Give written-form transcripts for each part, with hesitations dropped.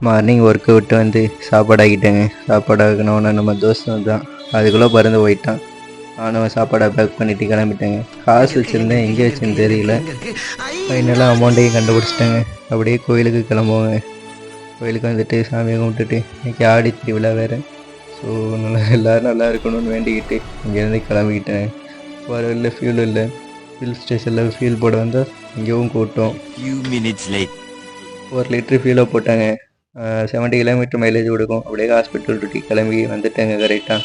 Morning work விட்டு வந்து சாப்பாடு ஆக்கிட்டேங்க. சாப்பாடு ஆக்கினோன்னே நம்ம தோஸ்து தான் அதுக்குள்ளே பறந்து போயிட்டான். நானும் சாப்பாடை பேக் பண்ணிவிட்டு கிளம்பிட்டேங்க. காசு வச்சுருந்தேன், எங்கே வச்சுன்னு தெரியல. ஃபைனலாக அமௌண்ட்டையும் கண்டுபிடிச்சிட்டேங்க. அப்படியே கோயிலுக்கு கிளம்புவோங்க. கோயிலுக்கு வந்துட்டு சாமியை கும்பிட்டுட்டு இன்றைக்கி ஆடி திருவிழா வேறு. ஸோ எல்லோரும் நல்லா இருக்கணும்னு வேண்டிக்கிட்டு இங்கேருந்து கிளம்பிக்கிட்டேன். வர இல்லை, ஃபியூல் இல்லை. ஹில் ஸ்டேஷனில் ஃபியூல் போட வந்தால் இங்கேயும் கூட்டம். 1 லிட்ரு ஃபியூலை போட்டாங்க. 70 கிலோமீட்டர் மைலேஜ் கொடுக்கும். அப்படியே ஹாஸ்பிட்டல் டூட்டி கிளம்பி வந்துட்டேங்க. கரெக்டாக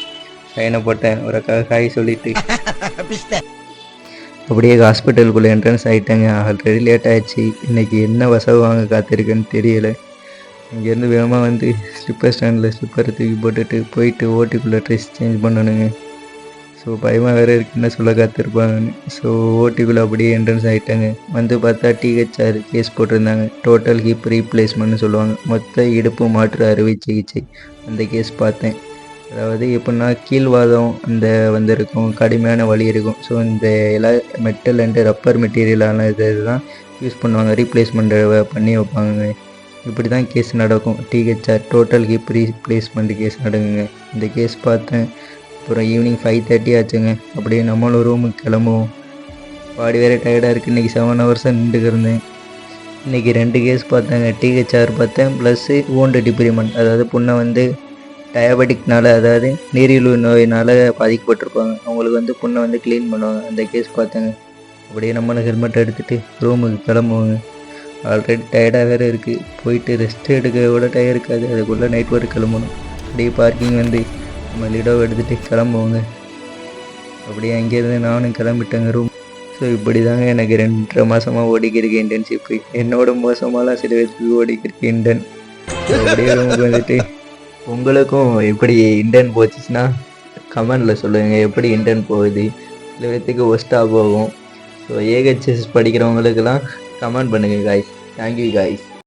சைனை போட்டேன். ஒரு ஹாய் சொல்லிவிட்டு அப்படியே ஹாஸ்பிட்டலுக்குள்ளே என்ட்ரன்ஸ் ஆகிட்டேங்க. ஆல்ரெடி லேட் ஆகிடுச்சு. இன்றைக்கி என்ன வசவு வாங்க காத்திருக்குன்னு தெரியலை. இங்கேருந்து வேகமாக வந்து ஸ்லிப்பர் ஸ்டாண்டில் ஸ்லிப்பரை தூக்கி போட்டுட்டு போயிட்டு ஓட்டிக்குள்ளே ட்ரெஸ் சேஞ்ச் பண்ணணுங்க. ஸோ பயமாக வேறு இருக்குன்னு சொல்ல காத்திருப்பாங்கன்னு. ஸோ ஓட்டிக்குள்ளே அப்படியே என்ட்ரன்ஸ் ஆகிட்டாங்க. வந்து பார்த்தா டிஹெச்ஆர் கேஸ் போட்டிருந்தாங்க. டோட்டல் ஹிப் ரீப்ளேஸ்மெண்ட்னு சொல்லுவாங்க. மொத்த இடுப்பு மாற்று அறுவை சிகிச்சை. அந்த கேஸ் பார்த்தேன். அதாவது எப்படின்னா கீழ்வாதம் அந்த வந்திருக்கும், கடுமையான வலி இருக்கும். ஸோ இந்த மெட்டல் அண்டு ரப்பர் மெட்டீரியலான இதுதான் யூஸ் பண்ணுவாங்க. ரீப்ளேஸ்மெண்ட் பண்ணி வைப்பாங்க. இப்படி தான் கேஸ் நடக்கும். THR total hip replacement case நடக்குங்க. இந்த கேஸ் பார்த்தேன். அப்புறம் ஈவினிங் 5:30 ஆச்சுங்க. அப்படியே நம்மளும் ரூமுக்கு கிளம்புவோம். பாடி வேறு டயர்டாக இருக்குது. இன்றைக்கி 7 ஹவர்ஸாக நின்றுக்கிருந்தேன். இன்றைக்கி 2 கேஸ் பார்த்தேங்க. டிஹெச்ஆர் பார்த்தேன், ப்ளஸ்ஸு ஓண்டு டிப்ரிமெண்ட். அதாவது புண்ணை வந்து டயபெட்டிக்னால், அதாவது நீரிழிவு நோயினால் பாதிக்கப்பட்டிருப்பாங்க. அவங்களுக்கு வந்து புண்ணை வந்து க்ளீன் பண்ணுவாங்க. அந்த கேஸ் பார்த்தேங்க. அப்படியே நம்மளும் ஹெல்மெட் எடுத்துகிட்டு ரூமுக்கு கிளம்புவோங்க. ஆல்ரெடி டயர்டாக வேறு இருக்குது. போயிட்டு ரெஸ்ட் எடுக்க கூட டயர் இருக்காது. அதுக்குள்ளே நைட் ஒர்க் கிளம்பணும். அப்படியே பார்க்கிங் வந்து நம்ம லிடோவை எடுத்துகிட்டு கிளம்புவோங்க. அப்படியே அங்கேருந்து நானும் கிளம்பிட்டேங்க ரூம். ஸோ இப்படி தாங்க எனக்கு 2.5 மாதமாக ஓடிக்கிருக்கு இன்டர்ன்ஷிப்பு. என்னோட மோசமாலாம் சில பேருக்கு ஓடிக்கிருக்கு இன்டர்ன். அப்படியே ரூமுக்கு வந்துட்டு உங்களுக்கும் எப்படி இன்டர்ன் போச்சுன்னா கமெண்டில் சொல்லுங்கள். எப்படி இன்டர்ன் போகுது? சில பேர்த்துக்கு ஒஸ்ட்டாக போகும். ஸோ ஏஹெச்எஸ் படிக்கிறவங்களுக்கெல்லாம் கமெண்ட் பண்ணுங்கள் காய்ஸ். Thank you guys.